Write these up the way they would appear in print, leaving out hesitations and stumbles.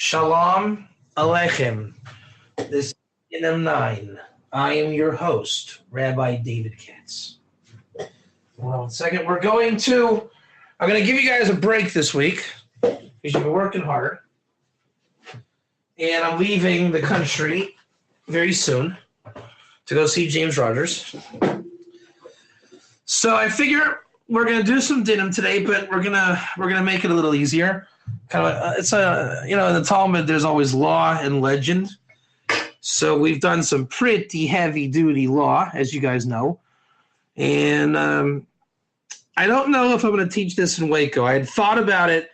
Shalom Aleichem. This is Dinim 9. I am your host, Rabbi David Katz. Hold on 1 second. I'm going to give you guys a break this week because you've been working hard. And I'm leaving the country very soon to go see James Rogers. So I figure we're gonna do some Dinim today, but we're gonna make it a little easier. In the Talmud there's always law and legend. So we've done some pretty heavy duty law, as you guys know. And I don't know if I'm going to teach this in Waco. I had thought about it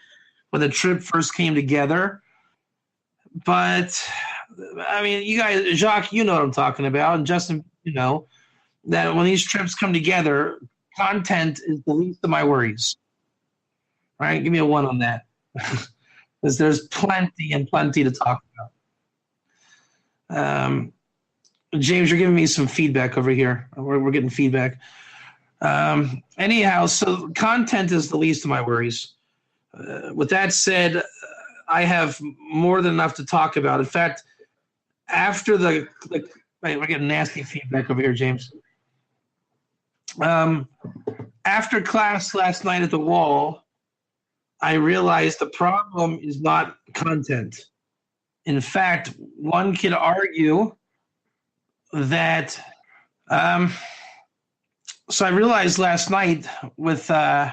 when the trip first came together. But, I mean, you guys, Jacques, you know what I'm talking about. And Justin, you know, that when these trips come together, content is the least of my worries. Right? Give me a 1 on that. Because there's plenty to talk about. James, you're giving me some feedback over here. We're getting feedback. Anyhow, so content is the least of my worries. With that said, I have more than enough to talk about. In fact, after wait, we're getting nasty feedback over here, James. After class last night at the wall, I realized the problem is not content. In fact, one could argue that. So I realized last night with the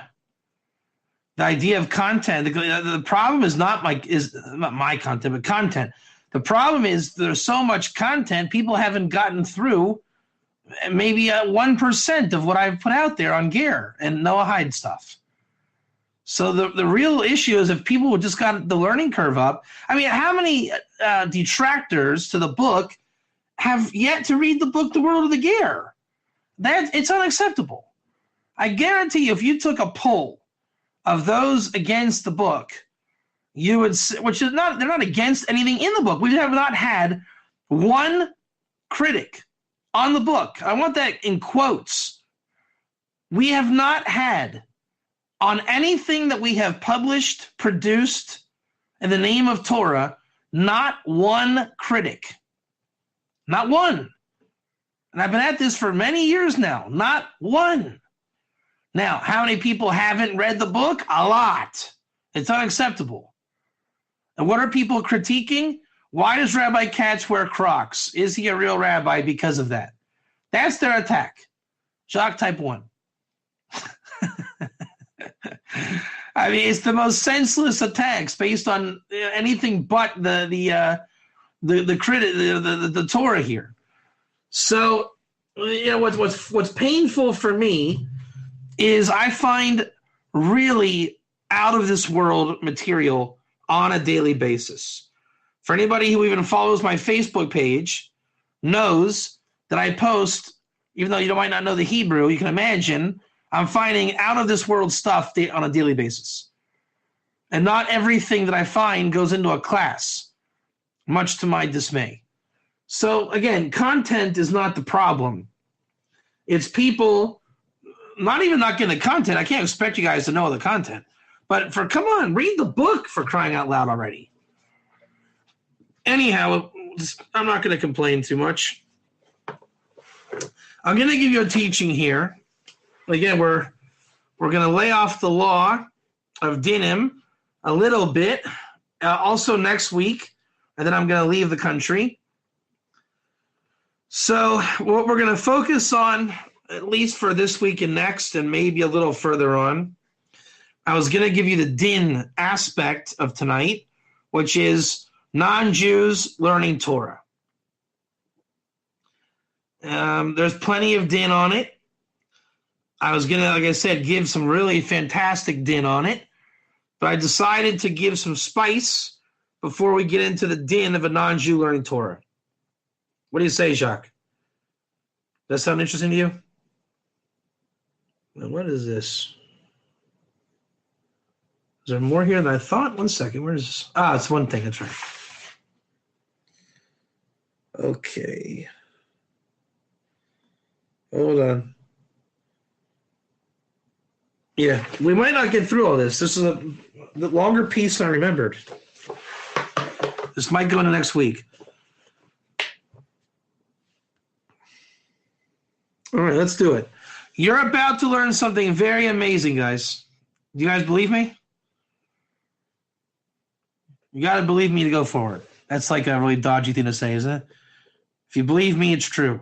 idea of content, the problem is not my content, but content. The problem is there's so much content, people haven't gotten through maybe 1% of what I've put out there on gear and Noahide stuff. So the real issue is if people just got the learning curve up. I mean, how many detractors to the book have yet to read the book, The World of the Gear? It's unacceptable. I guarantee you, if you took a poll of those against the book, you would, they're not against anything in the book. We have not had one critic on the book. I want that in quotes. We have not had on anything that we have published, produced in the name of Torah, not one critic. Not one. And I've been at this for many years now. Not one. Now, how many people haven't read the book? A lot. It's unacceptable. And what are people critiquing? Why does Rabbi Katz wear Crocs? Is he a real rabbi because of that? That's their attack. Jacques type 1. I mean, it's the most senseless attacks based on anything but the Torah here. So, you know, what's painful for me is I find really out of this world material on a daily basis. For anybody who even follows my Facebook page knows that I post, even though you might not know the Hebrew, you can imagine I'm finding out of this world stuff on a daily basis. And not everything that I find goes into a class, much to my dismay. So again, content is not the problem. It's people not getting the content. I can't expect you guys to know the content. But come on, read the book for crying out loud already. Anyhow, I'm not going to complain too much. I'm going to give you a teaching here. Again, we're going to lay off the law of Dinim a little bit, also next week, and then I'm going to leave the country. So what we're going to focus on, at least for this week and next, and maybe a little further on, I was going to give you the din aspect of tonight, which is non-Jews learning Torah. There's plenty of din on it. I was going to, like I said, give some really fantastic din on it, but I decided to give some spice before we get into the din of a non-Jew learning Torah. What do you say, Jacques? Does that sound interesting to you? Now, what is this? Is there more here than I thought? 1 second. Where is this? It's one thing. That's right. Okay. Hold on. Yeah, we might not get through all this. This is the longer piece than I remembered. This might go into next week. All right, let's do it. You're about to learn something very amazing, guys. Do you guys believe me? You got to believe me to go forward. That's like a really dodgy thing to say, isn't it? If you believe me, it's true.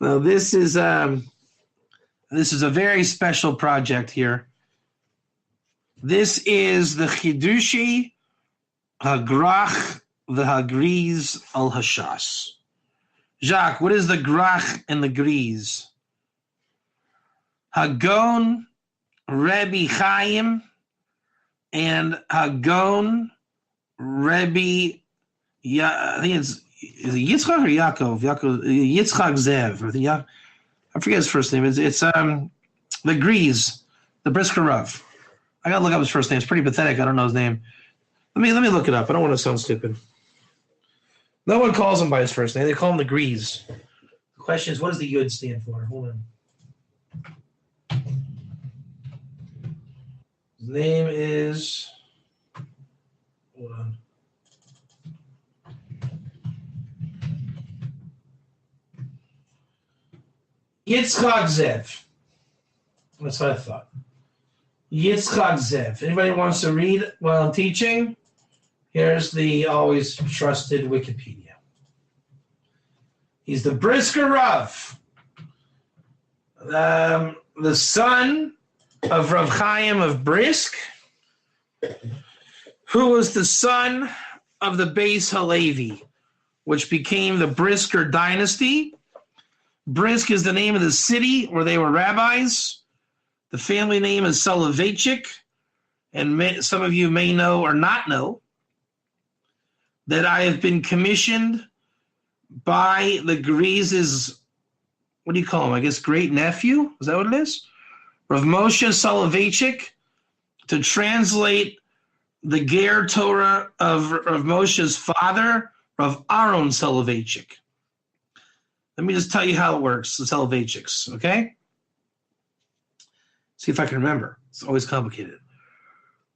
Now, this is a very special project here. This is the Chidushi Hagrach v'Hagriz al Hashas. Jacques, what is the Grach and the Griz? Hagon, Rebbe Chaim, and Hagon, Rebbe, I think it's Yitzchak or Yaakov? Yitzchak Zev. I forget his first name. It's the Griz, the Brisker Rav. I gotta look up his first name. It's pretty pathetic. I don't know his name. Let me look it up. I don't want to sound stupid. No one calls him by his first name. They call him the Griz. The question is, what does the Yud stand for? Hold on. His name is. Hold on. Yitzchak Zev. That's what I thought. Yitzchak Zev. Anybody wants to read while I'm teaching? Here's the always trusted Wikipedia. He's the Brisker Rav, the son of Rav Chaim of Brisk, who was the son of the Beis Halevi, which became the Brisker dynasty. Brisk is the name of the city where they were rabbis. The family name is Soloveitchik, and some of you may know or not know that I have been commissioned by the Griz's, what do you call him? I guess great nephew? Is that what it is? Rav Moshe Soloveitchik, to translate the Ger Torah of Rav Moshe's father, Rav Aaron Soloveitchik. Let me just tell you how it works, the Soloveitchiks, okay? See if I can remember. It's always complicated.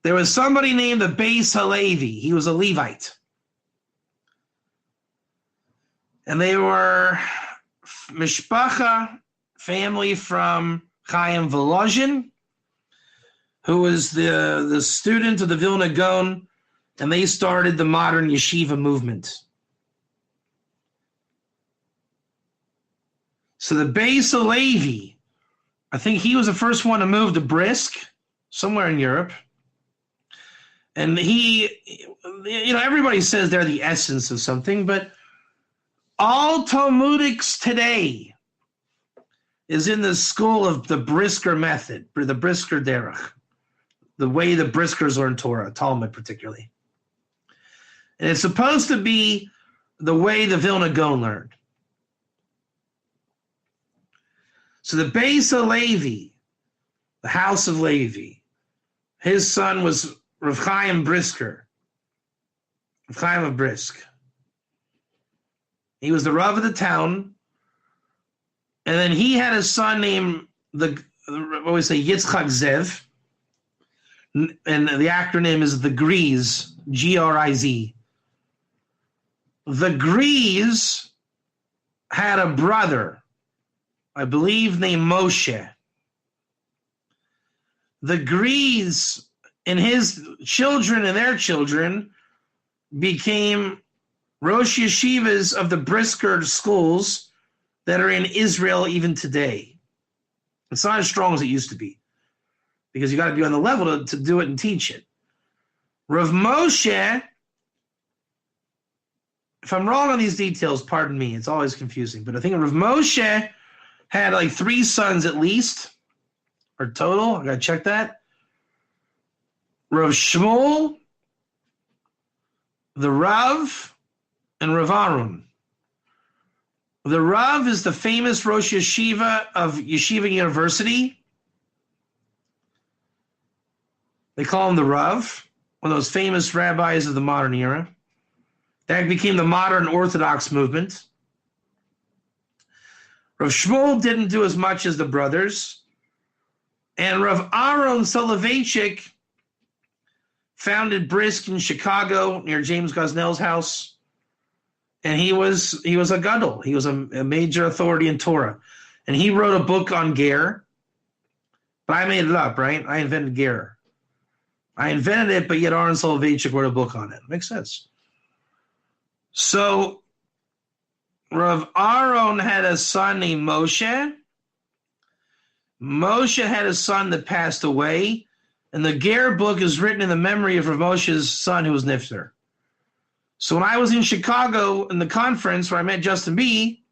There was somebody named the Beis Halevi. He was a Levite. And they were Mishpacha, family from Chaim Volozhin, who was the student of the Vilna Gaon, and they started the modern yeshiva movement. So the Beis Halevi, I think he was the first one to move to Brisk, somewhere in Europe. And he, everybody says they're the essence of something, but all Talmudics today is in the school of the Brisker method, the Brisker derech, the way the Briskers learn Torah, Talmud particularly. And it's supposed to be the way the Vilna Gaon learned. So the Beis Halevi, the house of Levi, his son was Rav Chaim Brisker, Rav Chaim of Brisk. He was the Rav of the town, and then he had a son named Yitzchak Zev, and the acronym is the Griz, Griz. The Griz had a brother, I believe, named Moshe. The Griz and his children and their children became Rosh Yeshivas of the Brisker schools that are in Israel even today. It's not as strong as it used to be because you got to be on the level to do it and teach it. Rav Moshe, if I'm wrong on these details, pardon me, it's always confusing, but I think Rav Moshe had like 3 sons at least, or total, I got to check that. Rav Shmuel, the Rav, and Rav Aaron. The Rav is the famous Rosh Yeshiva of Yeshiva University. They call him the Rav, one of those famous rabbis of the modern era. That became the modern Orthodox movement. Rav Shmuel didn't do as much as the brothers. And Rav Aaron Soloveitchik founded Brisk in Chicago near James Gosnell's house. And he was a gadol. He was a major authority in Torah. And he wrote a book on ger. But I made it up, right? I invented ger. I invented it, but yet Aaron Soloveitchik wrote a book on it. Makes sense. So Rav Aaron had a son named Moshe. Moshe had a son that passed away. And the ger book is written in the memory of Rav Moshe's son who was nifter. So when I was in Chicago in the conference where I met Justin B.,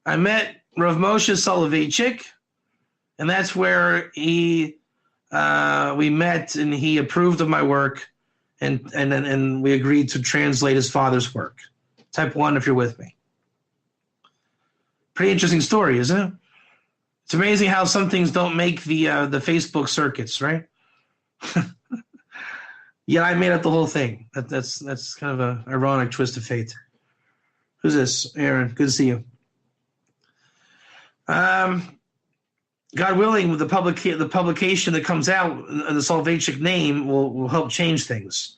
I met Rav Moshe Soloveitchik, and that's where we met, and he approved of my work, and we agreed to translate his father's work. Type 1 if you're with me. Pretty interesting story, isn't it? It's amazing how some things don't make the Facebook circuits, right? Yeah, I made up the whole thing. That's kind of an ironic twist of fate. Who's this? Aaron, good to see you. God willing, the publication that comes out in the Soloveitchik name will help change things.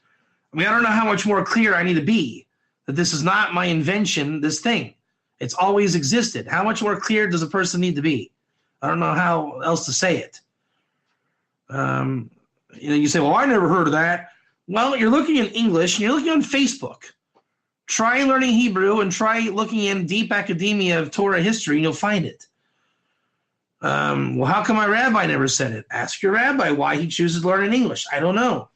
I mean, I don't know how much more clear I need to be that this is not my invention, this thing. It's always existed. How much more clear does a person need to be? I don't know how else to say it. You say, well, I never heard of that. Well, you're looking in English, and you're looking on Facebook. Try learning Hebrew and try looking in deep academia of Torah history, and you'll find it. Well, how come my rabbi never said it? Ask your rabbi why he chooses to learn in English. I don't know.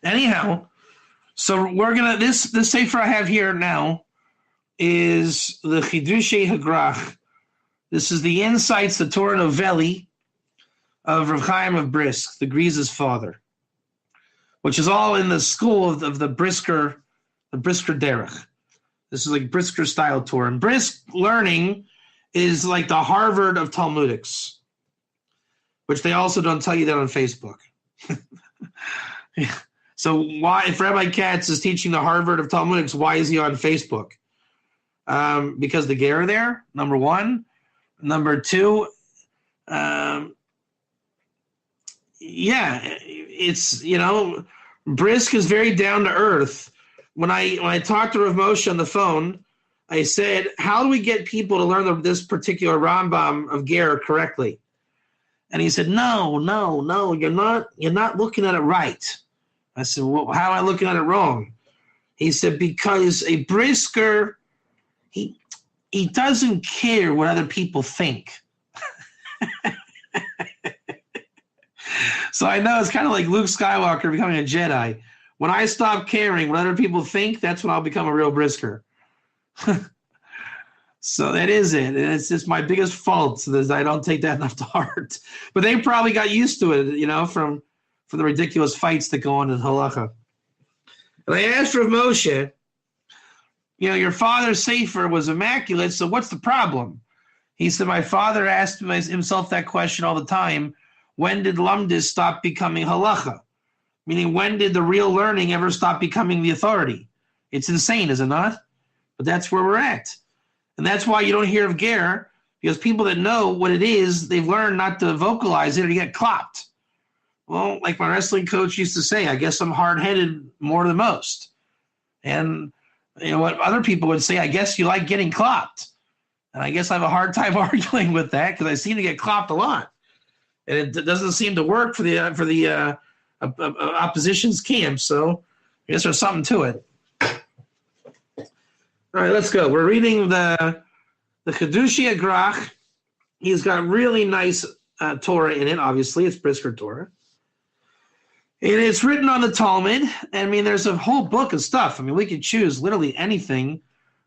Anyhow, so we're going to, this sefer I have here now is the Chidushei Hagrach. This is the Insights, the Torah Novelli of Rav Chaim of Brisk, the Grisa's father, which is all in the school of the Brisker Derech. This is like Brisker style Torah. And Brisk learning is like the Harvard of Talmudics, which they also don't tell you that on Facebook. Yeah. So why, if Rabbi Katz is teaching the Harvard of Talmudics, why is he on Facebook? Because the ger are there, number one. Number two, it's, Brisk is very down to earth. When I talked to Rav Moshe on the phone, I said, how do we get people to learn this particular Rambam of ger correctly? And he said, no, you're not looking at it right. I said, well, how am I looking at it wrong? He said, because a Brisker, he doesn't care what other people think. So I know it's kind of like Luke Skywalker becoming a Jedi. When I stop caring what other people think, that's when I'll become a real Brisker. So that is it. And it's just my biggest fault that I don't take that enough to heart. But they probably got used to it, from the ridiculous fights that go on in halacha. And I asked Rav Moshe, your father's sefer was immaculate, so what's the problem? He said, my father asked himself that question all the time. When did Lamdis stop becoming halacha? Meaning, when did the real learning ever stop becoming the authority? It's insane, is it not? But that's where we're at. And that's why you don't hear of ger, because people that know what it is, they've learned not to vocalize it or you get clopped. Well, like my wrestling coach used to say, I guess I'm hard-headed more than most. And what other people would say, I guess you like getting clopped. And I guess I have a hard time arguing with that because I seem to get clopped a lot. And it doesn't seem to work for the opposition's camp. So I guess there's something to it. All right, let's go. We're reading the Chidushei Hagrach. He's got really nice Torah in it, obviously. It's Brisker Torah. And it's written on the Talmud. I mean, there's a whole book of stuff. I mean, we could choose literally anything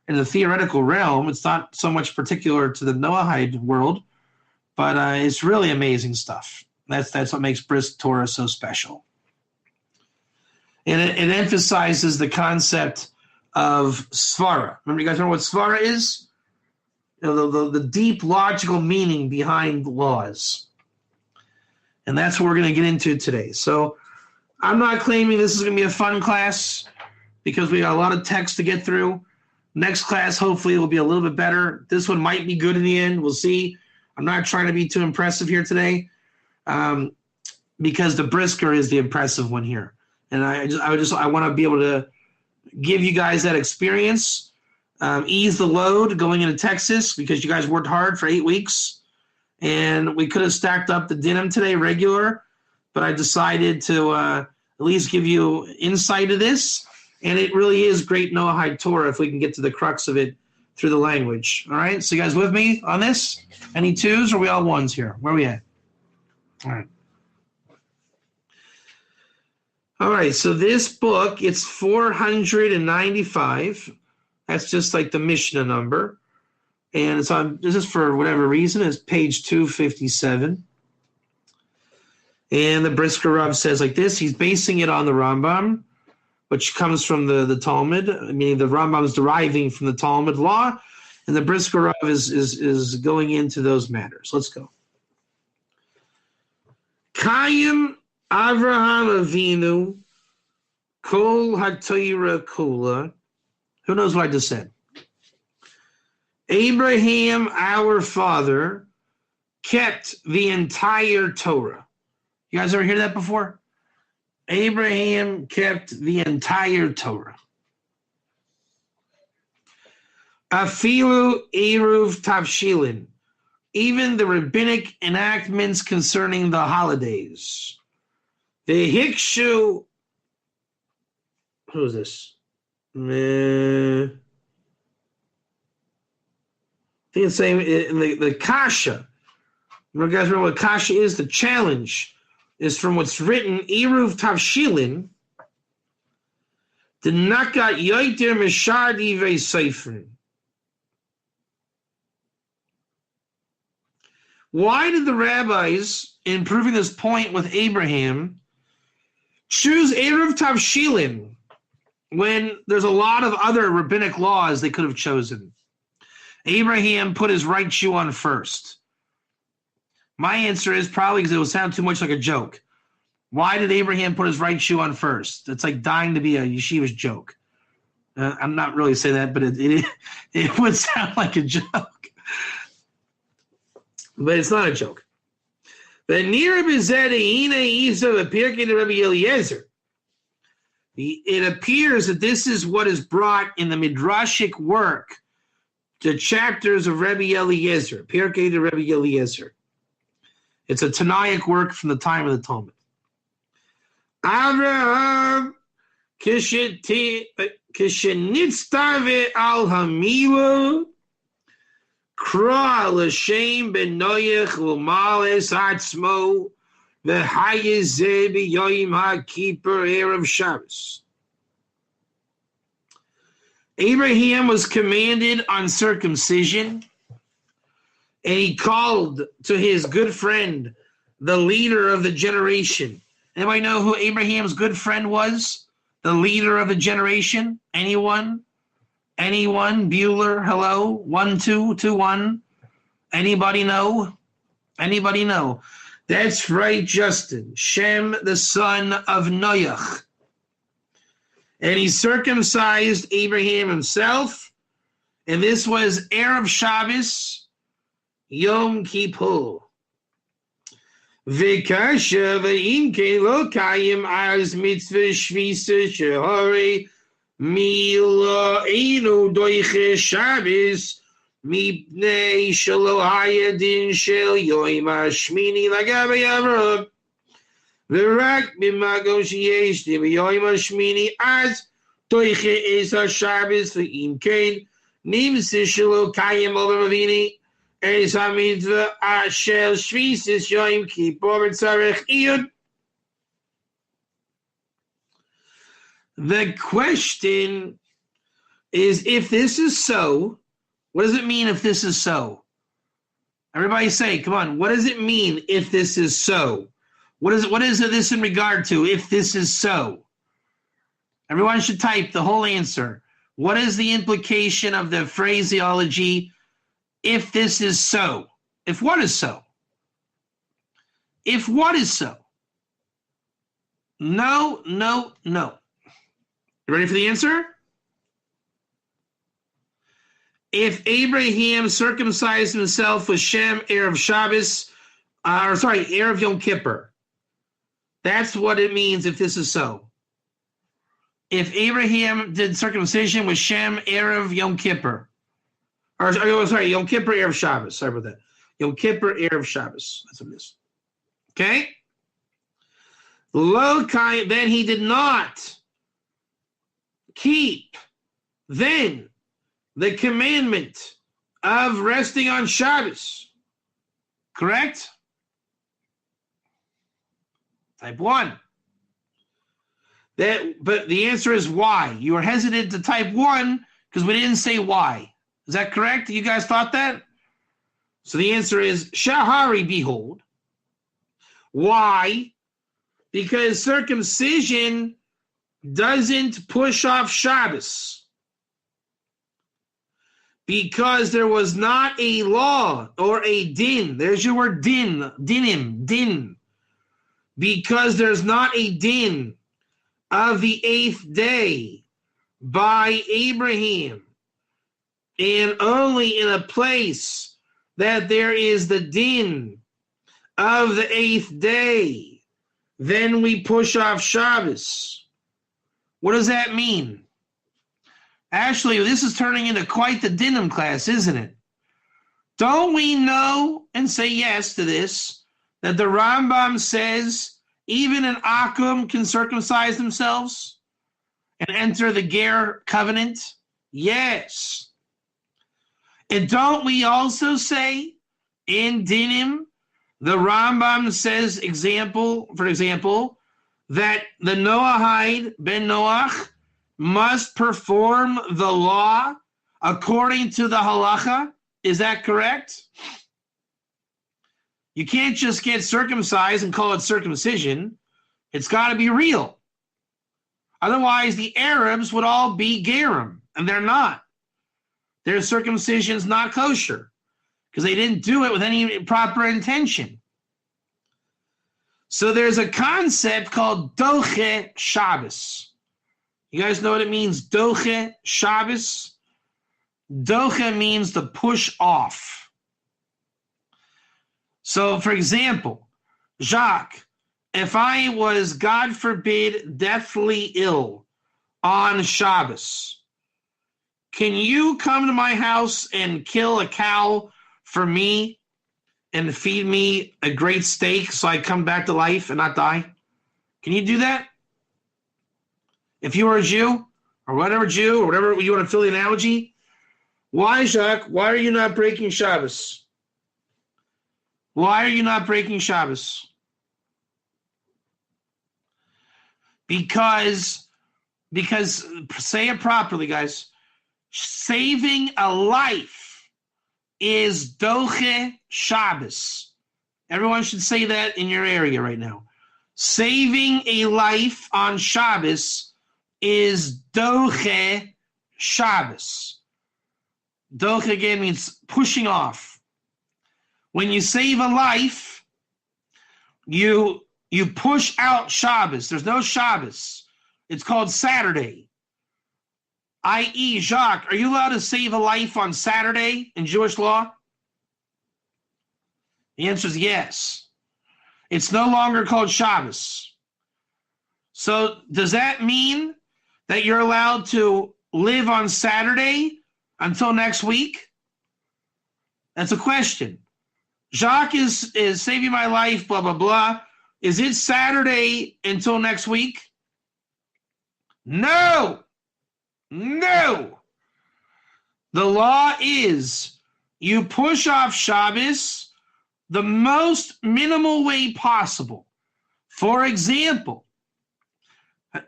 in the theoretical realm. It's not so much particular to the Noahide world, but it's really amazing stuff. That's what makes Brisk Torah so special. And it emphasizes the concept of svara. Remember, you guys remember what svara is? The deep logical meaning behind laws. And that's what we're going to get into today. So I'm not claiming this is going to be a fun class because we got a lot of text to get through. Next class, hopefully, will be a little bit better. This one might be good in the end. We'll see. I'm not trying to be too impressive here today. because the Brisker is the impressive one here. And I want to be able to give you guys that experience, ease the load going into Texas because you guys worked hard for 8 weeks. And we could have stacked up the Dinim today regular, but I decided to at least give you insight of this. And it really is great Noahide Torah if we can get to the crux of it through the language. All right, so you guys with me on this? Any twos or are we all ones here? Where are we at? All right. All right, so this book, it's 495. That's just like the Mishnah number. And it's on, this is for whatever reason, it's page 257. And the Brisker Rav says like this, he's basing it on the Rambam, which comes from the Talmud, meaning the Rambam is deriving from the Talmud law, and the Brisker Rav is going into those matters. Let's go. Kayim Avraham Avinu Kol HaTorah Kula. Who knows what I just said? Abraham, our father, kept the entire Torah. You guys ever hear that before? Abraham kept the entire Torah. Afilu Eruv Tavshilin. Even the rabbinic enactments concerning the holidays. The Hikshu. Who is this? I think it's saying in the Kasha. Remember, guys, remember what Kasha is? The challenge is from what's written, Eruv Tavshilin, the Nakat Yoiter Meshadi Ve'Seifrin. Why did the rabbis, in proving this point with Abraham, choose Eruv Tavshilin when there's a lot of other rabbinic laws they could have chosen? Abraham put his right shoe on first. My answer is probably because it will sound too much like a joke. Why did Abraham put his right shoe on first? It's like dying to be a yeshiva's joke. I'm not really saying that, but it would sound like a joke. But it's not a joke. It appears that this is what is brought in the midrashic work, the chapters of Rabbi Eliezer, Pirkei de Rabbi Eliezer. It's a Tanaic work from the time of the Talmud. Avraham kishenitztave al hamilu kra l'shem ben Noach l'males atzmo v'hayezeh b'yoyim ha'kippur erev Shabbos. Abraham was commanded on circumcision, and he called to his good friend, the leader of the generation. Anybody know who Abraham's good friend was? The leader of the generation? Anyone? Anyone? Bueller, hello? 1, 2, 2, 1. Anybody know? Anybody know? That's right, Justin. Shem, the son of Noach. And he circumcised Abraham himself. And this was Erev Shabbos, Yom Kippur. V'kasha v'im lo kayim az mitzvah shvisa shehari mila einu doiche Shabbos mipnei shelo hayadin shel yoim hashmini lagabe Avraham v'rak b'mago sheyesh b'yoim hashmini az doiche es ha-Shabbos v'im kein nimse shelo kayim olam avini. The question is, if this is so, what does it mean if this is so? Everybody say, come on, what does it mean if this is so? What is this in regard to if this is so? Everyone should type the whole answer. What is the implication of the phraseology if this is so? If what is so? If what is so? No, no, no. You ready for the answer? If Abraham circumcised himself with Shem, Erev Shabbos, Erev Yom Kippur, That's what it means if this is so. If Abraham did circumcision with Shem, Erev, Yom Kippur. Yom Kippur, Erev Shabbos. Sorry about that. Yom Kippur, Erev Shabbos. That's what it is. Okay? Lokai, then he did not keep then the commandment of resting on Shabbos. Correct? Type 1. But the answer is why. You were hesitant to type 1 because we didn't say why. Is that correct? You guys thought that? So the answer is Shahari, behold. Why? Because circumcision doesn't push off Shabbos. Because there was not a law or a din. There's your word din. Dinim. Din. Because there's not a din of the 8th day by Abraham, and only in a place that there is the din of the 8th day, then we push off Shabbos. What does that mean? Actually, this is turning into quite the Dinim class, isn't it? Don't we know and say yes to this, that the Rambam says even an Akum can circumcise themselves and enter the Ger covenant? Yes. And don't we also say in Dinim, the Rambam says, for example, that the Noahide ben Noach must perform the law according to the halacha? Is that correct? You can't just get circumcised and call it circumcision. It's got to be real. Otherwise, the Arabs would all be Gerim, and they're not. Their circumcision's not kosher because they didn't do it with any proper intention. So there's a concept called Doche Shabbos. You guys know what it means, Doche Shabbos? Doche means to push off. So, for example, Jacques, if I was, God forbid, deathly ill on Shabbos, can you come to my house and kill a cow for me and feed me a great steak so I come back to life and not die? Can you do that? If you were a Jew, or whatever Jew, or whatever you want to fill the analogy, why, Jacques, why are you not breaking Shabbos? Why are you not breaking Shabbos? Because say it properly, guys. Saving a life is Doche Shabbos. Everyone should say that in your area right now. Saving a life on Shabbos is Doche Shabbos. Doche again means pushing off. When you save a life, you push out Shabbos. There's no Shabbos. It's called Saturday. I.e., Jacques, are you allowed to save a life on Saturday in Jewish law? The answer is yes. It's no longer called Shabbos. So does that mean that you're allowed to live on Saturday until next week? That's a question. Jacques is saving my life, blah, blah, blah. Is it Saturday until next week? No. No. The law is you push off Shabbos the most minimal way possible. For example,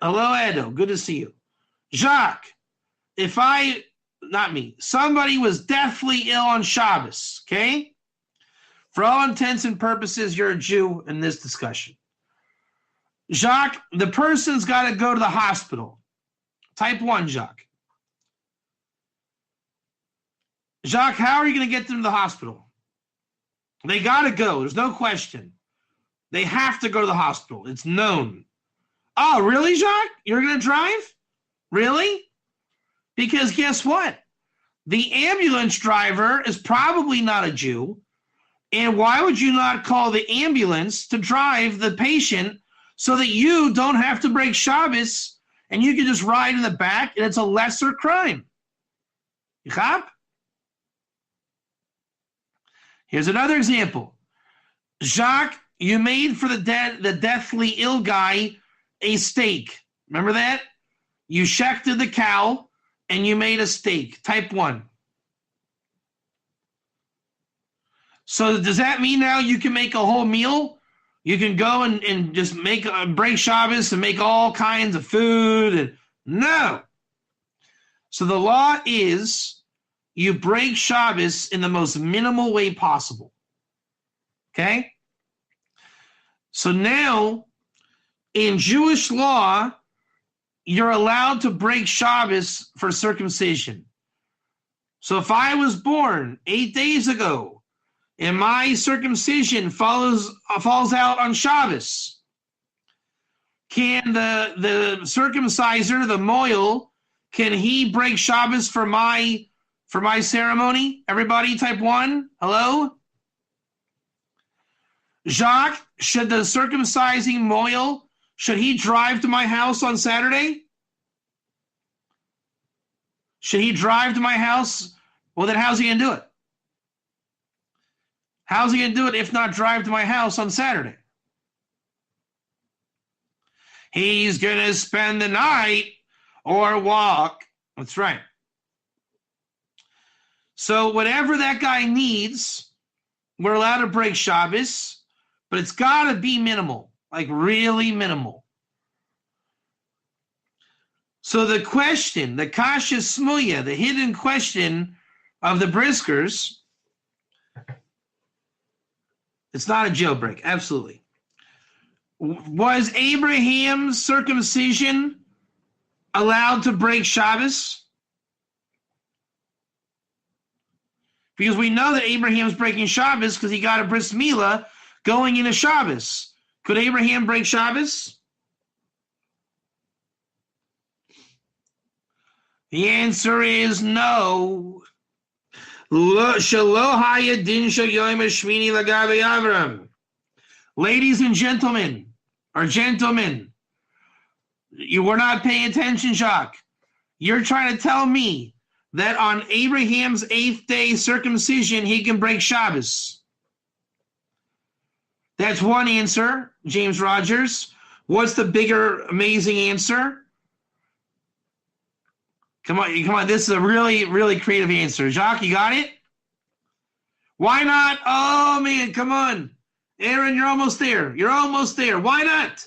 hello, Edo, good to see you. Jacques, somebody was deathly ill on Shabbos, okay? For all intents and purposes, you're a Jew in this discussion. Jacques, the person's got to go to the hospital. Type 1, Jacques. Jacques, how are you going to get them to the hospital? They got to go. There's no question. They have to go to the hospital. It's known. Oh, really, Jacques? You're going to drive? Really? Because guess what? The ambulance driver is probably not a Jew. And why would you not call the ambulance to drive the patient so that you don't have to break Shabbos and you can just ride in the back and it's a lesser crime. You chop? Here's another example. Jacques, you made for the deathly ill guy a steak. Remember that? You shechted the cow and you made a steak, type 1. So does that mean now you can make a whole meal? You can go and just break Shabbos and make all kinds of food? No. So the law is you break Shabbos in the most minimal way possible. Okay? So now, in Jewish law, you're allowed to break Shabbos for circumcision. So if I was born 8 days ago and my circumcision falls out on Shabbos, can the circumciser, the moil, can he break Shabbos for my ceremony? Everybody, type 1. Hello? Jacques, should the circumcising moil, should he drive to my house on Saturday? Should he drive to my house? Well, then how's he going to do it? How's he going to do it if not drive to my house on Saturday? He's going to spend the night or walk. That's right. So whatever that guy needs, we're allowed to break Shabbos, but it's got to be minimal, like really minimal. So the question, the kasha smuya, the hidden question of the Briskers, it's not a jailbreak, absolutely. Was Abraham's circumcision allowed to break Shabbos? Because we know that Abraham's breaking Shabbos because he got a bris milah going into Shabbos. Could Abraham break Shabbos? The answer is no. Ladies and gentlemen, you were not paying attention, Jacques. You're trying to tell me that on Abraham's 8th day circumcision, he can break Shabbos. That's one answer, James Rogers. What's the bigger, amazing answer? Come on. This is a really, really creative answer. Jacques, you got it? Why not? Oh, man, come on. Aaron, you're almost there. Why not?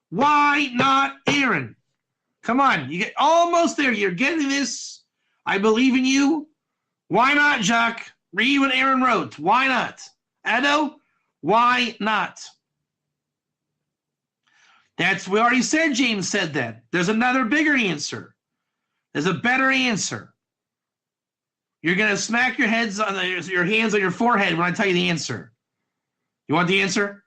Why not, Aaron? Come on. You get almost there. You're getting this. I believe in you. Why not, Jacques? Read what Aaron wrote. Why not? Edo, why not? We already said James said that. There's another bigger answer. There's a better answer. You're going to smack your hands on your forehead when I tell you the answer. You want the answer?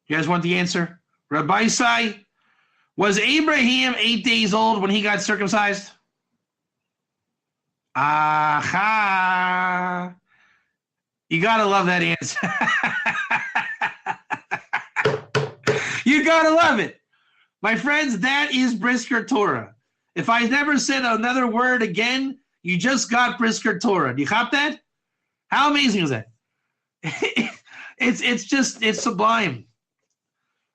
You guys want the answer? Rabbi Sai, was Abraham 8 days old when he got circumcised? Aha. You got to love that answer. You got to love it. My friends, that is Brisker Torah. If I never said another word again, you just got Brisker Torah. Do you cop that? How amazing is that? It's sublime.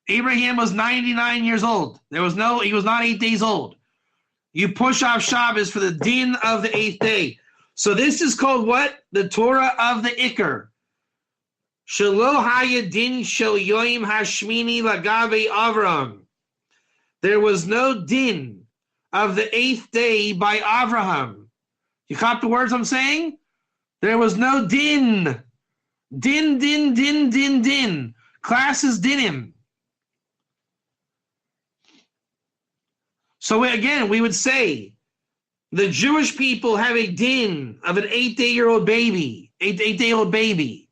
Abraham was 99 years old. He was not 8 days old. You push off Shabbos for the din of the 8th day. So this is called what? The Torah of the Iker. Shelo haya din shel yoim hashmini lagabe Avram. There was no din of the 8th day by Avraham. You caught the words I'm saying? There was no din. Din. Class is dinim. So again, we would say the Jewish people have a din of an 8-day-old baby, 8-day-old baby.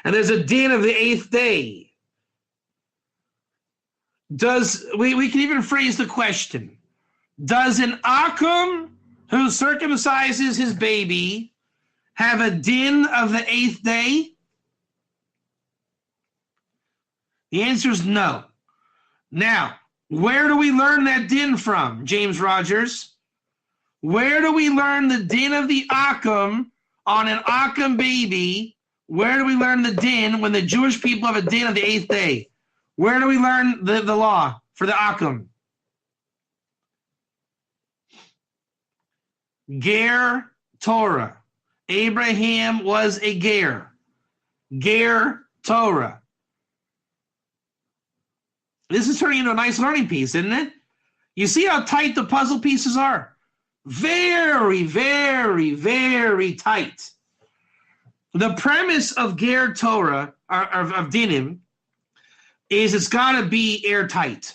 And there's a din of the 8th day. We can even phrase the question, does an akum who circumcises his baby have a din of the 8th day? The answer is no. Now, where do we learn that din from, James Rogers? Where do we learn the din of the Akum on an Akum baby? Where do we learn the din when the Jewish people have a din of the 8th day? Where do we learn the law for the Akum? Ger Torah. Abraham was a Ger. Ger Torah. This is turning into a nice learning piece, isn't it? You see how tight the puzzle pieces are? Very, very, very tight. The premise of Ger Torah, of Dinim, is it's got to be airtight.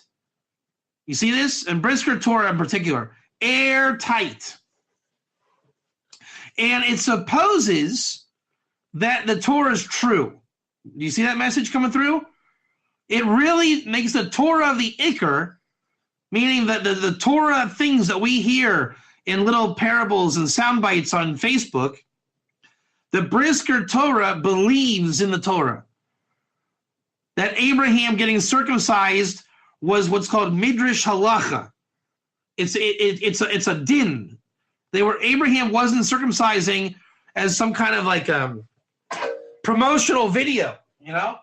You see this? And Brisker Torah in particular, airtight. And it supposes that the Torah is true. Do you see that message coming through? It really makes the Torah the Iker, meaning that the Torah things that we hear in little parables and sound bites on Facebook, the Brisker Torah believes in the Torah. That Abraham getting circumcised was what's called Midrash Halacha. It's a din. Abraham wasn't circumcising as some kind of like promotional video, you know?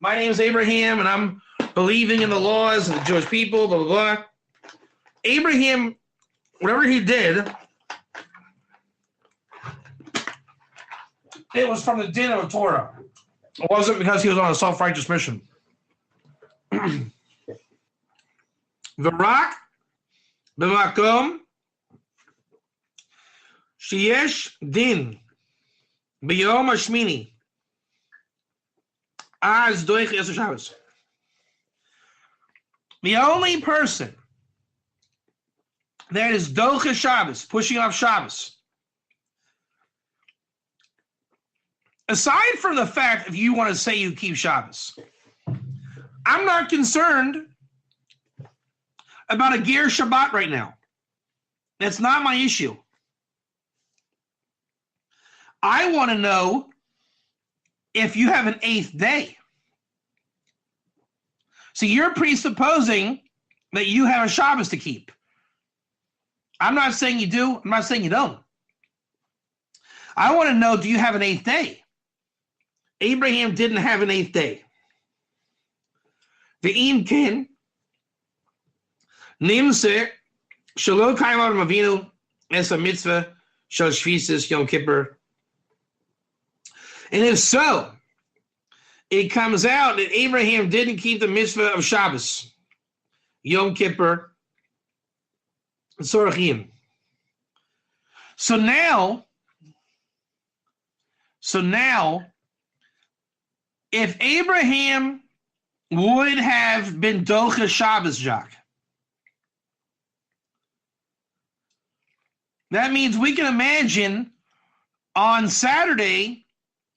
My name is Abraham, and I'm believing in the laws of the Jewish people, blah, blah, blah. Abraham, whatever he did, it was from the din of the Torah. It wasn't because he was on a self-righteous mission. V'rak b'makom sheyesh din b'yom hashmini az doich es Shabbos. The only person that is doich Shabbos, pushing off Shabbos, aside from the fact if you want to say you keep Shabbos, I'm not concerned about a Ger Shabbat right now. That's not my issue. I want to know if you have an 8th day. So you're presupposing that you have a Shabbos to keep. I'm not saying you do. I'm not saying you don't. I want to know, do you have an 8th day? Abraham didn't have an 8th day. Ve'im ken nimse shelo kaimar mavinu es a mitzvah shel shvisis Yom Kippur. And if so, it comes out that Abraham didn't keep the mitzvah of Shabbos, Yom Kippur, and Sorachim. So now, if Abraham would have been Docha Shabbos, Jacques, that means we can imagine on Saturday,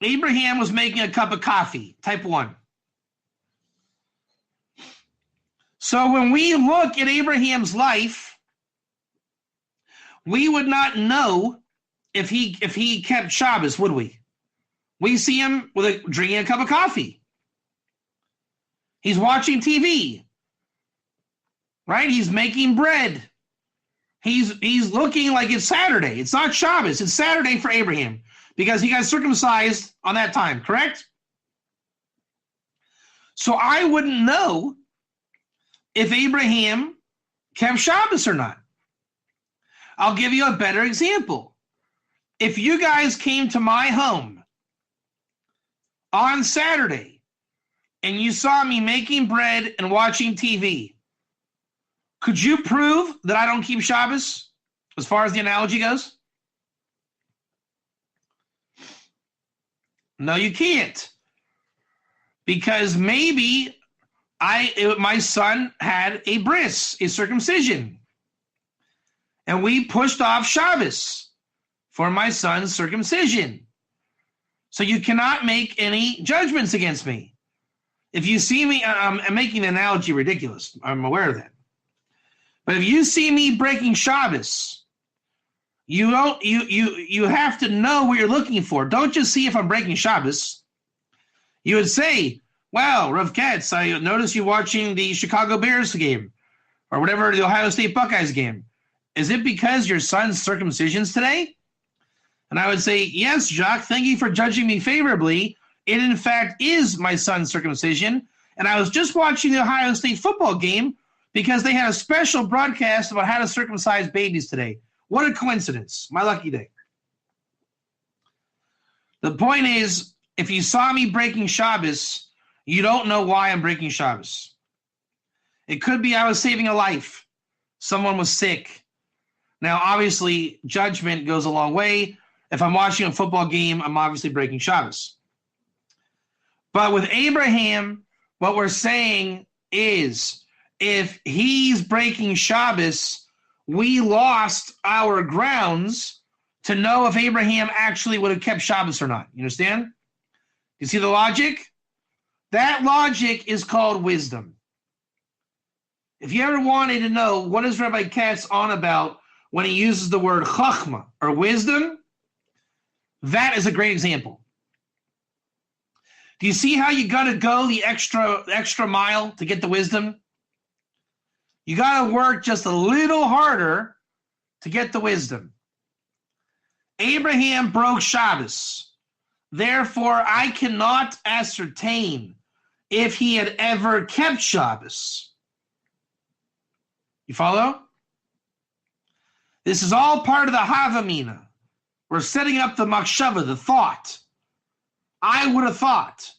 Abraham was making a cup of coffee, type 1. So when we look at Abraham's life, we would not know if he kept Shabbos, would we? We see him drinking a cup of coffee. He's watching TV, right? He's making bread. He's looking like it's Saturday. It's not Shabbos. It's Saturday for Abraham because he got circumcised on that time, correct? So I wouldn't know if Abraham kept Shabbos or not. I'll give you a better example. If you guys came to my home on Saturday and you saw me making bread and watching TV, could you prove that I don't keep Shabbos as far as the analogy goes? No, you can't. Because maybe my son had a bris, a circumcision. And we pushed off Shabbos for my son's circumcision. So you cannot make any judgments against me. If you see me, I'm making the analogy ridiculous. I'm aware of that. But if you see me breaking Shabbos, you have to know what you're looking for. Don't just see if I'm breaking Shabbos. You would say, Wow, Rav Katz, I noticed you watching the Chicago Bears game or whatever, the Ohio State Buckeyes game. Is it because your son's circumcision's today? And I would say, yes, Jacques, thank you for judging me favorably. It, in fact, is my son's circumcision. And I was just watching the Ohio State football game because they had a special broadcast about how to circumcise babies today. What a coincidence. My lucky day. The point is, if you saw me breaking Shabbos, you don't know why I'm breaking Shabbos. It could be I was saving a life. Someone was sick. Now, obviously, judgment goes a long way. If I'm watching a football game, I'm obviously breaking Shabbos. But with Abraham, what we're saying is, if he's breaking Shabbos, we lost our grounds to know if Abraham actually would have kept Shabbos or not. You understand? You see the logic? That logic is called wisdom. If you ever wanted to know what is Rabbi Katz on about when he uses the word chachma or wisdom, that is a great example. Do you see how you got to go the extra mile to get the wisdom? You got to work just a little harder to get the wisdom. Abraham broke Shabbos. Therefore, I cannot ascertain if he had ever kept Shabbos. You follow? This is all part of the Havamina. We're setting up the Makshava, the thought. I would have thought.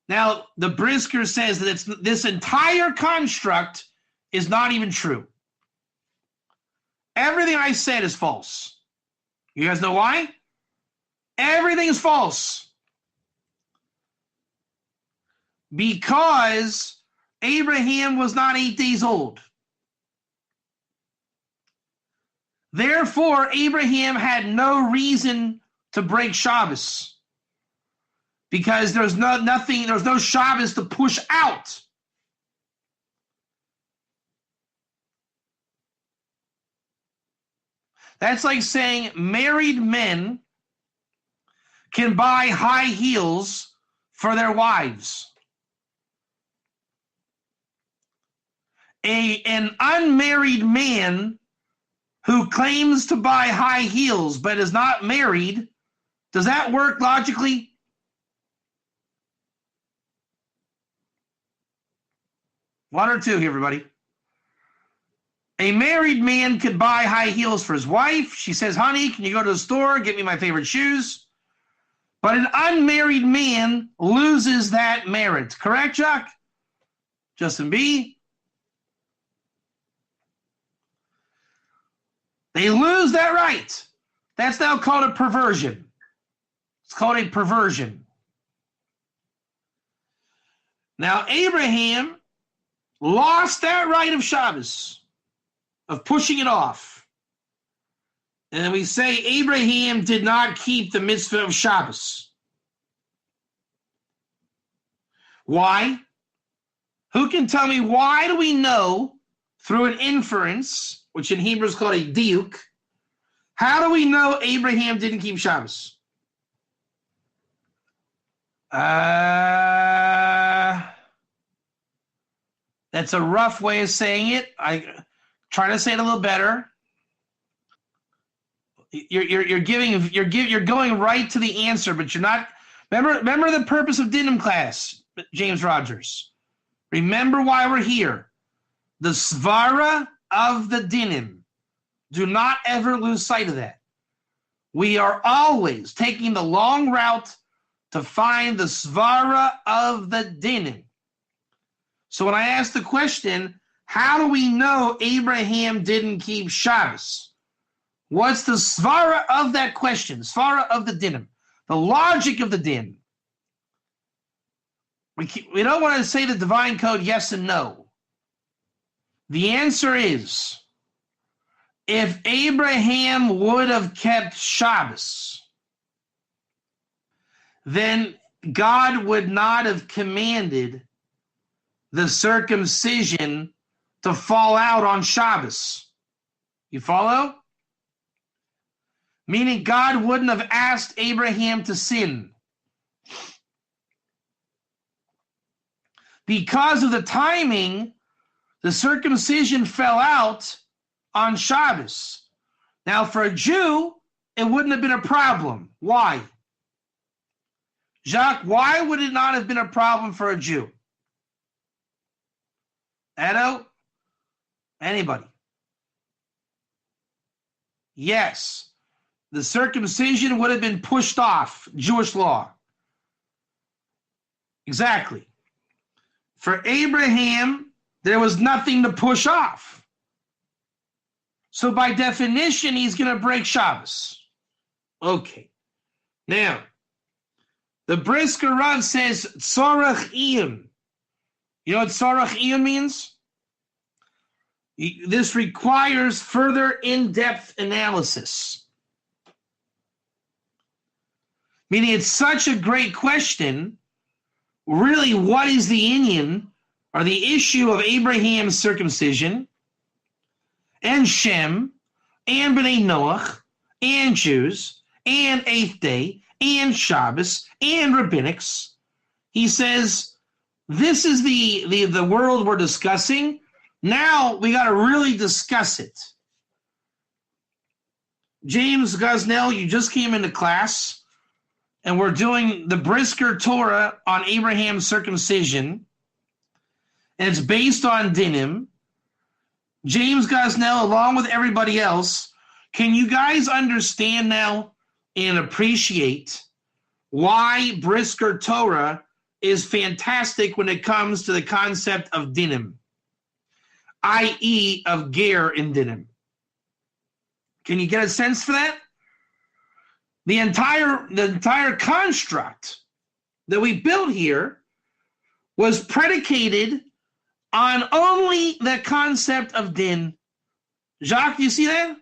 Now, the Brisker says that this entire construct is not even true. Everything I said is false. You guys know why? Everything is false. Because Abraham was not 8 days old. Therefore, Abraham had no reason to break Shabbos. Because there's no Shabbos to push out. That's like saying married men can buy high heels for their wives. An unmarried man who claims to buy high heels but is not married, does that work logically? One or two, everybody. A married man could buy high heels for his wife. She says, honey, can you go to the store, get me my favorite shoes? But an unmarried man loses that merit. Correct, Jacques? Justin B? They lose that right. That's now called a perversion. It's called a perversion. Now, Abraham lost that right of Shabbos, of pushing it off. And then we say Abraham did not keep the mitzvah of Shabbos. Why? Who can tell me why do we know through an inference, which in Hebrew is called a diuk, how do we know Abraham didn't keep Shabbos? That's a rough way of saying it. I try to say it a little better. You're going right to the answer, but you're not. Remember the purpose of Dinim class, James Rogers. Remember why we're here. The svara of the Dinim. Do not ever lose sight of that. We are always taking the long route to find the svara of the Dinim. So when I ask the question, how do we know Abraham didn't keep Shabbos? What's the svara of that question? Svara of the Dinim. The logic of the din. We don't want to say the divine code yes and no. The answer is, if Abraham would have kept Shabbos, then God would not have commanded the circumcision to fall out on Shabbos. You follow? Meaning God wouldn't have asked Abraham to sin. because of the timing, the circumcision fell out on Shabbos. Now, for a Jew, it wouldn't have been a problem. Why? Jacques, why would it not have been a problem for a Jew? Edo? Anybody? Yes. The circumcision would have been pushed off. Jewish law. Exactly. For Abraham, there was nothing to push off. So by definition, he's going to break Shabbos. Okay. Now, the Brisker Rav says, Tzorach Iyun. You know what Tzorach Iyun means? This requires further in-depth analysis. Meaning it's such a great question. Really, what is the inyan, or the issue of Abraham's circumcision, and Shem, and B'nai Noach, and Jews, and Eighth Day, and Shabbos, and Rabbinics? He says, this is the world we're discussing. Now we got to really discuss it. James Gosnell, you just came into class, and we're doing the Brisker Torah on Abraham's circumcision, and it's based on Dinim. James Gosnell, along with everybody else, can you guys understand now and appreciate why Brisker Torah is fantastic when it comes to the concept of Dinim, i.e. of Ger in Dinim? Can you get a sense for that? The entire construct that we built here was predicated on only the concept of din. Jacques, you see that?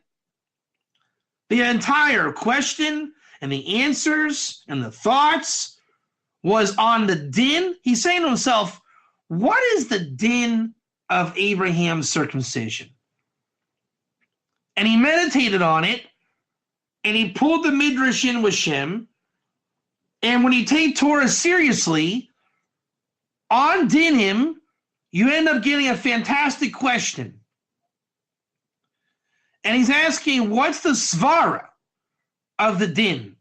The entire question and the answers and the thoughts was on the din. He's saying to himself, what is the din of Abraham's circumcision? And he meditated on it, and he pulled the Midrash in with Shem. And when you take Torah seriously, on Dinim, you end up getting a fantastic question. And he's asking, what's the svara of the din?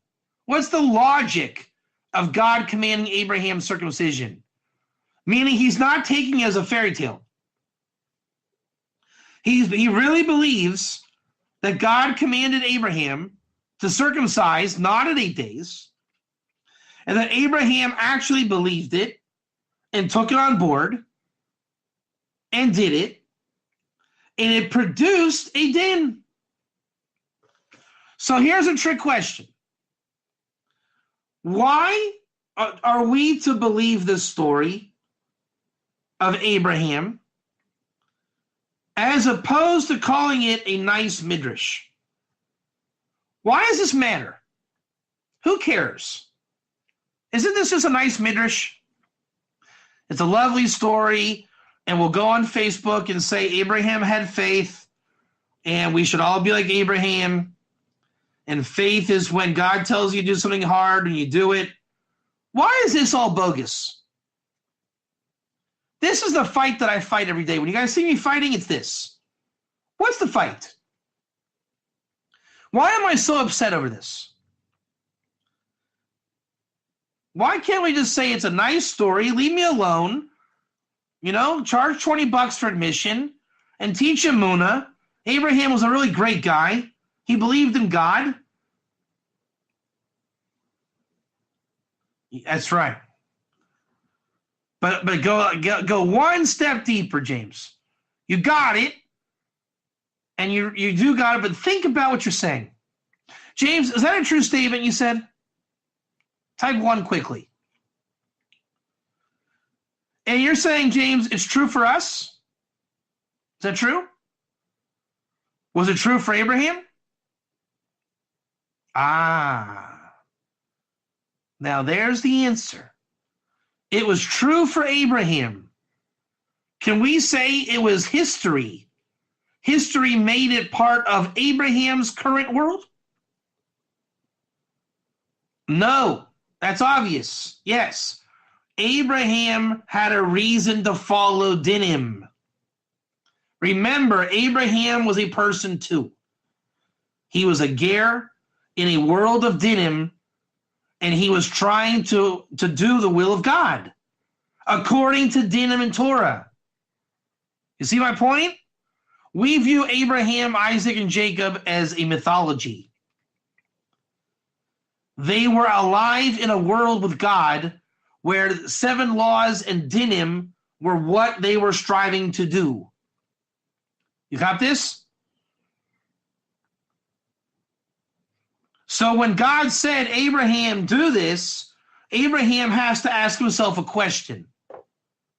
What's the logic of God commanding Abraham circumcision? Meaning he's not taking it as a fairy tale. He really believes that God commanded Abraham to circumcise, not at 8 days, and that Abraham actually believed it and took it on board and did it, and it produced a din. So here's a trick question. Why are we to believe this story of Abraham as opposed to calling it a nice midrash? Why does this matter? Who cares? Isn't this just a nice midrash? It's a lovely story, and we'll go on Facebook and say Abraham had faith, and we should all be like Abraham. And faith is when God tells you to do something hard and you do it. Why is this all bogus? This is the fight that I fight every day. When you guys see me fighting, it's this. What's the fight? Why am I so upset over this? Why can't we just say it's a nice story, leave me alone, charge $20 for admission, and teach Emunah? Abraham was a really great guy. He believed in God. That's right. But go one step deeper, James. You got it, and you do got it, but think about what you're saying. James, is that a true statement you said? Type 1 quickly. And you're saying, James, it's true for us? Is that true? Was it true for Abraham? Now there's the answer. It was true for Abraham. Can we say it was history? History made it part of Abraham's current world? No, that's obvious. Yes. Abraham had a reason to follow Dinim. Remember, Abraham was a person too. He was a ger in a world of Dinim, and he was trying to do the will of God according to Dinim and Torah. You see my point? We view Abraham, Isaac, and Jacob as a mythology. They were alive in a world with God where 7 laws and Dinim were what they were striving to do. You got this? So when God said, Abraham, do this, Abraham has to ask himself a question.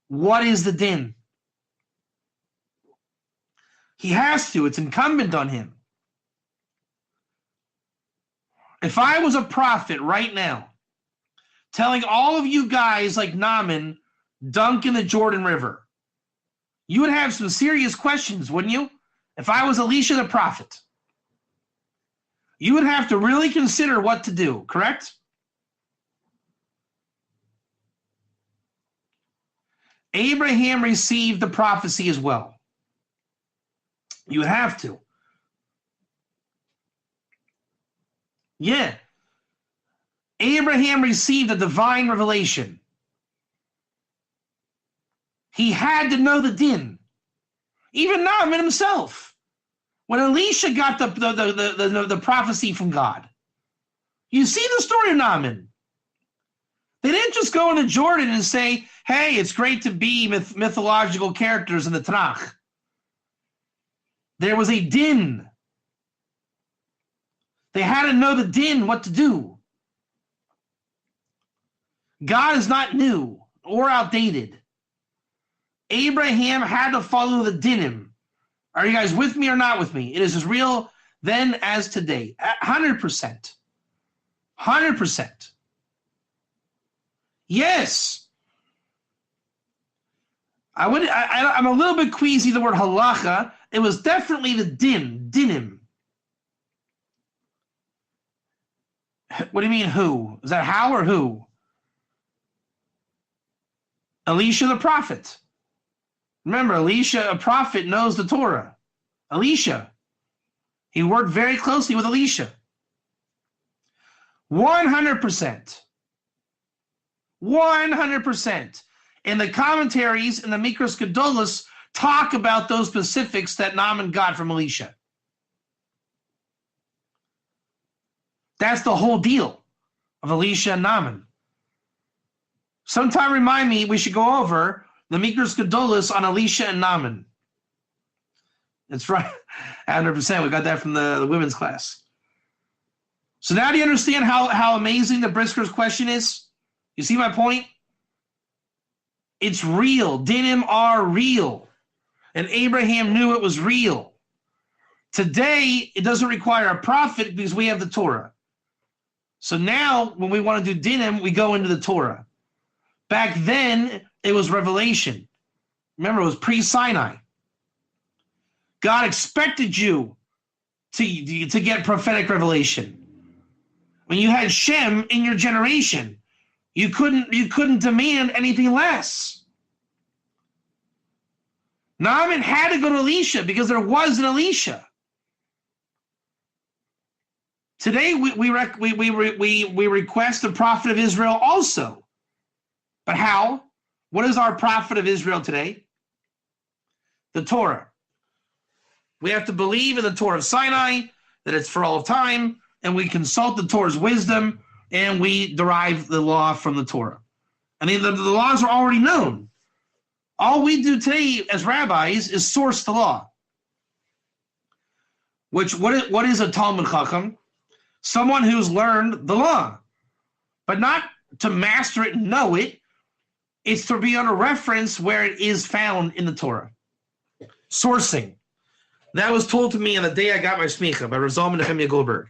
What is the din? He has to. It's incumbent on him. If I was a prophet right now, telling all of you guys like Naaman, dunk in the Jordan River, you would have some serious questions, wouldn't you? If I was Elisha the prophet, you would have to really consider what to do, correct? Abraham received the prophecy as well. You would have to. Yeah. Abraham received a divine revelation. He had to know the din. Even Naaman himself. When Elisha got the prophecy from God, you see the story of Naaman. They didn't just go into Jordan and say, hey, it's great to be mythological characters in the Tanakh. There was a din. They had to know the din, what to do. God is not new or outdated. Abraham had to follow the dinim. Are you guys with me or not with me? It is as real then as today. 100%. 100%. Yes. I'm a little bit queasy the word halacha. It was definitely the dinim. What do you mean who? Is that how or who? Elisha the prophet. Remember, Elisha, a prophet, knows the Torah. Elisha. He worked very closely with Elisha. 100%. 100%. And the commentaries in the Mikras Gedolos talk about those specifics that Naaman got from Elisha. That's the whole deal of Elisha and Naaman. Sometime remind me, we should go over the Mikras Gedolos on Elisha and Naaman. That's right. 100%. We got that from the women's class. So now do you understand how amazing the Brisker's question is? You see my point? It's real. Dinim are real. And Abraham knew it was real. Today, it doesn't require a prophet because we have the Torah. So now, when we want to do dinim, we go into the Torah. Back then, it was revelation. Remember, it was pre-Sinai. God expected you to get prophetic revelation. When you had Shem in your generation, you couldn't demand anything less. Naaman had to go to Elisha because there was an Elisha. Today we request the prophet of Israel also. But how? What is our prophet of Israel today? The Torah. We have to believe in the Torah of Sinai, that it's for all of time, and we consult the Torah's wisdom, and we derive the law from the Torah. I mean, the laws are already known. All we do today as rabbis is source the law. What is a Talmud Chacham? Someone who's learned the law, but not to master it and know it. It's to be on a reference where it is found in the Torah. Sourcing. That was told to me on the day I got my smicha by Razal Menachem Goldberg.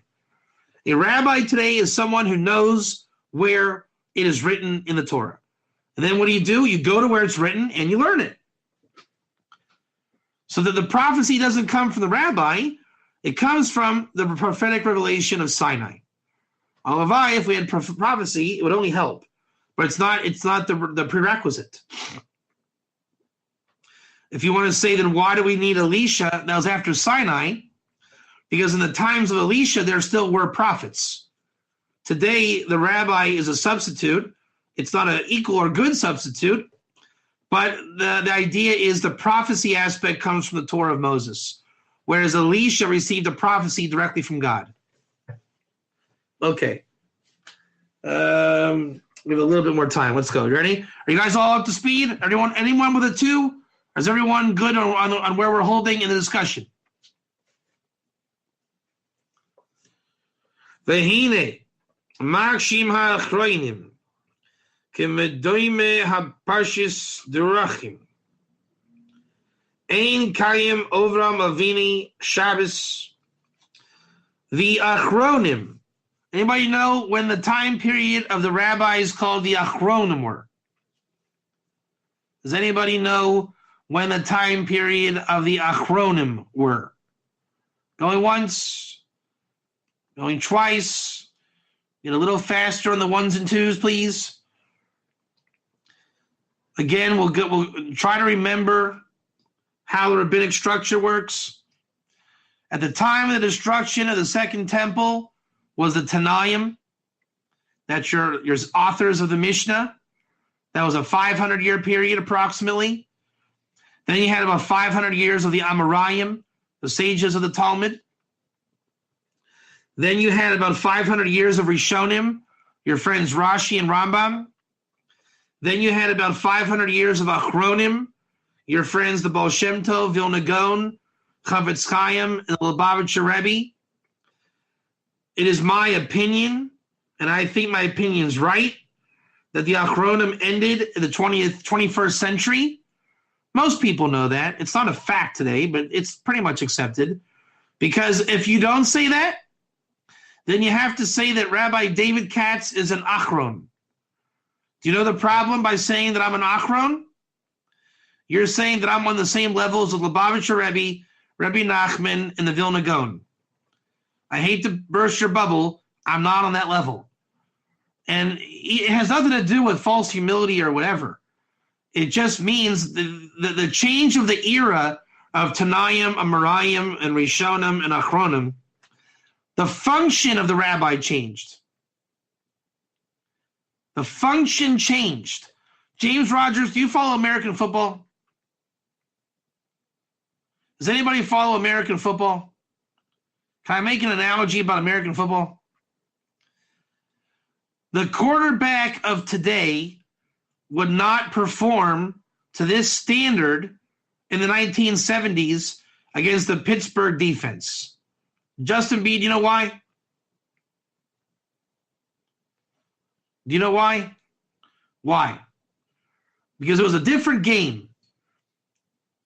A rabbi today is someone who knows where it is written in the Torah. And then what do? You go to where it's written and you learn it. So that the prophecy doesn't come from the rabbi, it comes from the prophetic revelation of Sinai. Alavai, if we had prophecy, it would only help. but it's not the prerequisite. If you want to say, then why do we need Elisha? That was after Sinai, because in the times of Elisha, there still were prophets. Today, the rabbi is a substitute. It's not an equal or good substitute, but the idea is the prophecy aspect comes from the Torah of Moses, whereas Elisha received a prophecy directly from God. Okay. We have a little bit more time. Let's go. You ready? Are you guys all up to speed? Anyone with a 2? Is everyone good on where we're holding in the discussion? Vehine, Makshim ha'achroinim, kemedoime ha'parshis durachim, ein kayim ovram avini Shabbos, the achronim. Anybody know when the time period of the rabbis called the achronim were? Does anybody know when the time period of the achronim were? Going once, going twice. Get a little faster on the 1s and 2s, please. Again, we'll try to remember how the rabbinic structure works. At the time of the destruction of the Second Temple was the Tanaim. That's your authors of the Mishnah. That was a 500-year period approximately. Then you had about 500 years of the Amoraim, the sages of the Talmud. Then you had about 500 years of Rishonim, your friends Rashi and Rambam. Then you had about 500 years of Achronim, your friends the Baal Shem Tov, Vilna Gaon, Chavetz Chaim, and the Lubavitcher Rebbe. It is my opinion, and I think my opinion is right, that the Achronim ended in the 21st century. Most people know that. It's not a fact today, but it's pretty much accepted. Because if you don't say that, then you have to say that Rabbi David Katz is an Achron. Do you know the problem by saying that I'm an Achron? You're saying that I'm on the same level as the Lubavitcher Rebbe, Rebbe Nachman, and the Vilna Gaon. I hate to burst your bubble. I'm not on that level. And it has nothing to do with false humility or whatever. It just means the change of the era of Tanaim, Amoraim, and Rishonim, and Achronim, the function of the rabbi changed. The function changed. James Rogers, do you follow American football? Does anybody follow American football? Can I make an analogy about American football? The quarterback of today would not perform to this standard in the 1970s against the Pittsburgh defense. Justin B, do you know why? Do you know why? Why? Because it was a different game.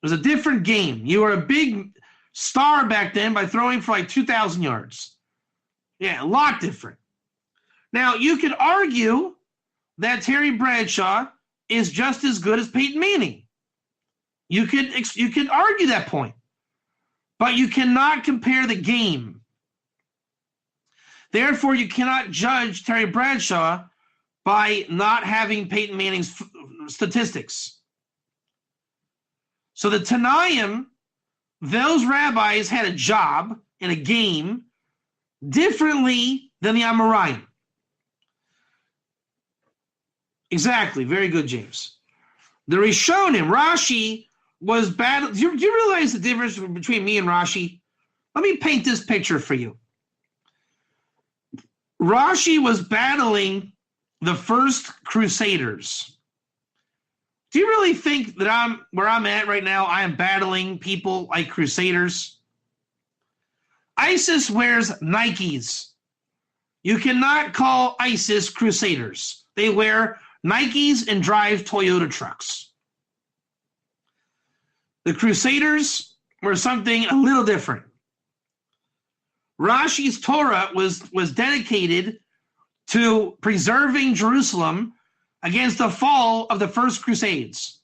It was a different game. You were a big star back then by throwing for like 2,000 yards. Yeah, a lot different. Now, you could argue that Terry Bradshaw is just as good as Peyton Manning. You could argue that point. But you cannot compare the game. Therefore, you cannot judge Terry Bradshaw by not having Peyton Manning's statistics. So the Tanaim, those rabbis had a job in a game differently than the Amoraim. Exactly. Very good, James. The Rishonim, Rashi was bad. Do you realize the difference between me and Rashi? Let me paint this picture for you. Rashi was battling the first Crusaders. Do you really think that where I'm at right now, I am battling people like Crusaders? ISIS wears Nikes. You cannot call ISIS Crusaders. They wear Nikes and drive Toyota trucks. The Crusaders were something a little different. Rashi's Torah was dedicated to preserving Jerusalem against the fall of the first Crusades.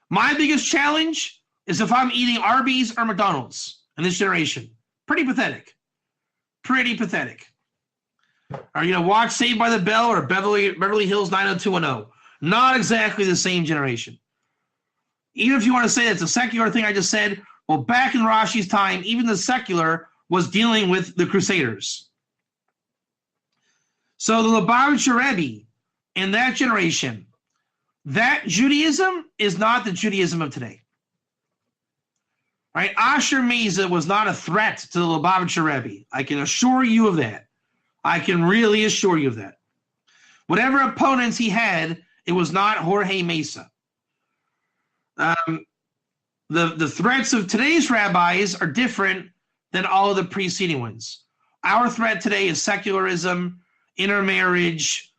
My biggest challenge is if I'm eating Arby's or McDonald's in this generation. Pretty pathetic. Pretty pathetic. Or, watch Saved by the Bell or Beverly Hills 90210. Not exactly the same generation. Even if you want to say that's a secular thing I just said, well, back in Rashi's time, even the secular was dealing with the Crusaders. So the Lubavitcher Rebbe in that generation, that Judaism is not the Judaism of today. Right? Asher Meza was not a threat to the Lubavitcher Rebbe. I can assure you of that. I can really assure you of that. Whatever opponents he had, it was not Jorge Mesa. The threats of today's rabbis are different than all of the preceding ones. Our threat today is secularism, intermarriage,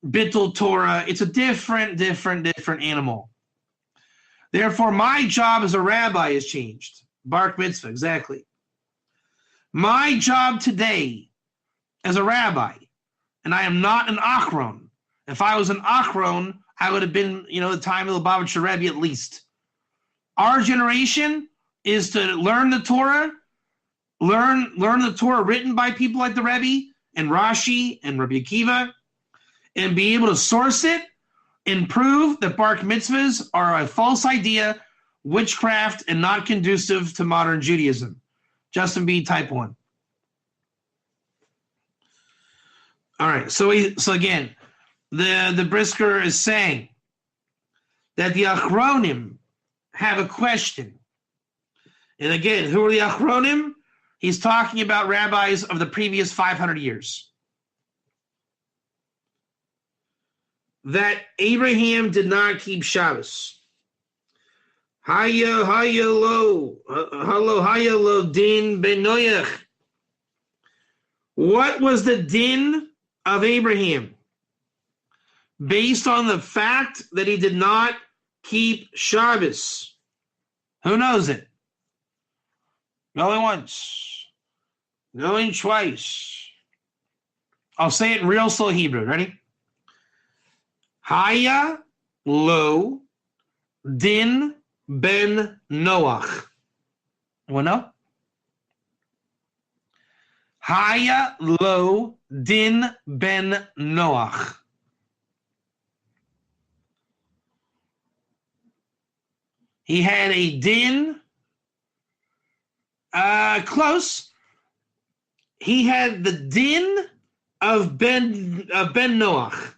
bittul Torah. It's a different animal. Therefore, my job as a rabbi has changed. Bar mitzvah, exactly. My job today as a rabbi, and I am not an Achron. If I was an Achron, I would have been, the time of the Lubavitcher Rebbe at least. Our generation is to learn the Torah, learn the Torah written by people like the Rebbe and Rashi and Rabbi Akiva, and be able to source it and prove that bar mitzvahs are a false idea, witchcraft, and not conducive to modern Judaism. Justin B. Type 1. All right, so again, the Brisker is saying that the Achronim have a question. And again, who are the Achronim? He's talking about rabbis of the previous 500 years. That Abraham did not keep Shabbos. Hayalo din ben Noach. What was the din of Abraham? Based on the fact that he did not keep Shabbos. Who knows it? Going once. Going twice. I'll say it in real slow Hebrew. Ready? Haya lo din ben Noach. Anyone know? Haya lo din ben Noach. He had a din, close. He had the din of Ben Noach.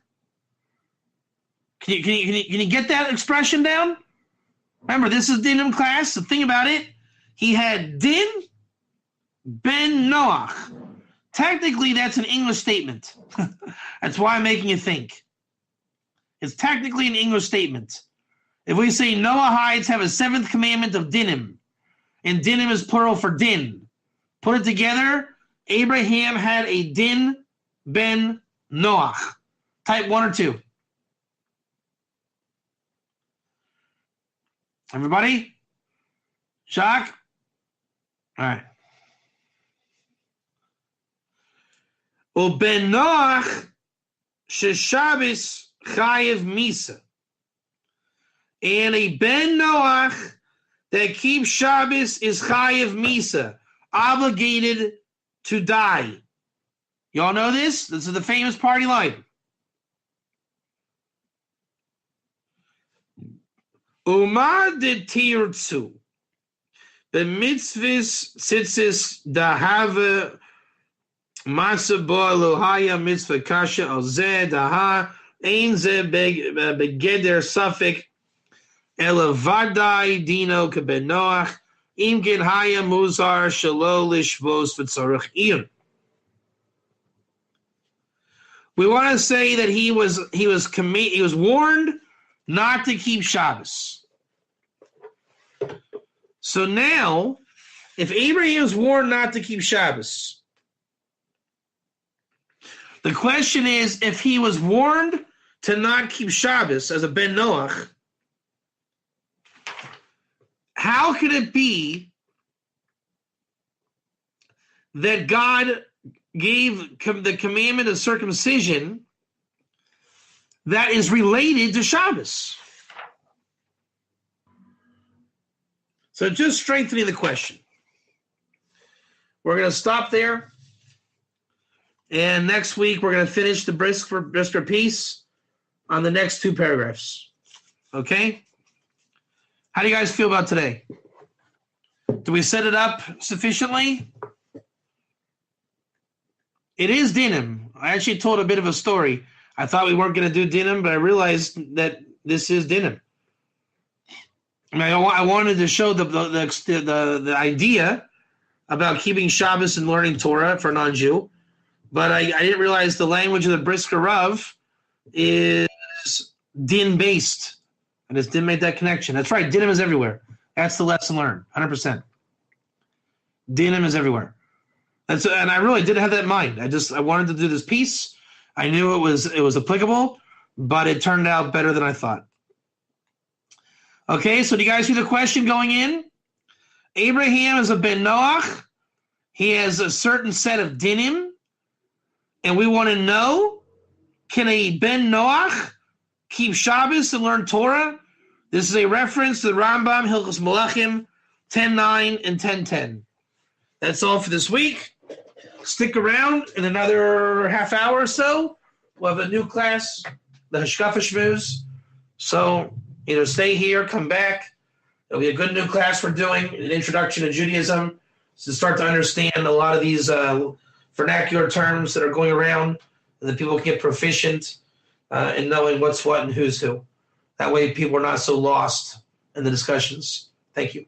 Can you get that expression down? Remember, this is Dinim class. The thing about it, he had din Ben Noach. Technically, that's an English statement. That's why I'm making you think. It's technically an English statement. If we say Noahides have a seventh commandment of Dinim, and Dinim is plural for din, put it together, Abraham had a din ben Noach. Type 1 or 2. Everybody? Shock? All right. Ben Noach sheshabis chayev misa. And a Ben Noach that keeps Shabbos is chayev misa, obligated to die. Y'all know this? This is the famous party line. Uma de tirtzu, the mitzvahs tzitzis dahava masa bo lohaya mitzvah kasha al zeh daha ein zeh begeder safek elavadai dino keben Noach im gen haya muzar shalo lishvos v'tzorach ir. We want to say that he was warned not to keep Shabbos. So now, if Abraham is warned not to keep Shabbos, the question is, if he was warned to not keep Shabbos as a Ben Noach, how could it be that God gave the commandment of circumcision that is related to Shabbos? So just strengthening the question. We're going to stop there. And next week, we're going to finish the Brisker piece on the next 2 paragraphs. Okay? How do you guys feel about today? Do we set it up sufficiently? It is Dinim. I actually told a bit of a story. I thought we weren't going to do Dinim, but I realized that this is Dinim. I wanted to show the idea about keeping Shabbos and learning Torah for a non-Jew, but I didn't realize the language of the Brisker Rav is din-based. I just didn't make that connection. That's right. Dinim is everywhere. That's the lesson learned, 100%. Dinim is everywhere. And I really didn't have that in mind. I wanted to do this piece. I knew it was applicable, but it turned out better than I thought. Okay, so do you guys see the question going in? Abraham is a ben Noach. He has a certain set of dinim, and we want to know, can a ben Noach keep Shabbos and learn Torah? This is a reference to the Rambam, Hilchos Melachim, 10.9 and 10.10. That's all for this week. Stick around in another half hour or so. We'll have a new class, the Hashkafa Shmooze. So either stay here, come back. It'll be a good new class we're doing, an introduction to Judaism, to start to understand a lot of these vernacular terms that are going around, and that people can get proficient in knowing what's what and who's who. That way people are not so lost in the discussions. Thank you.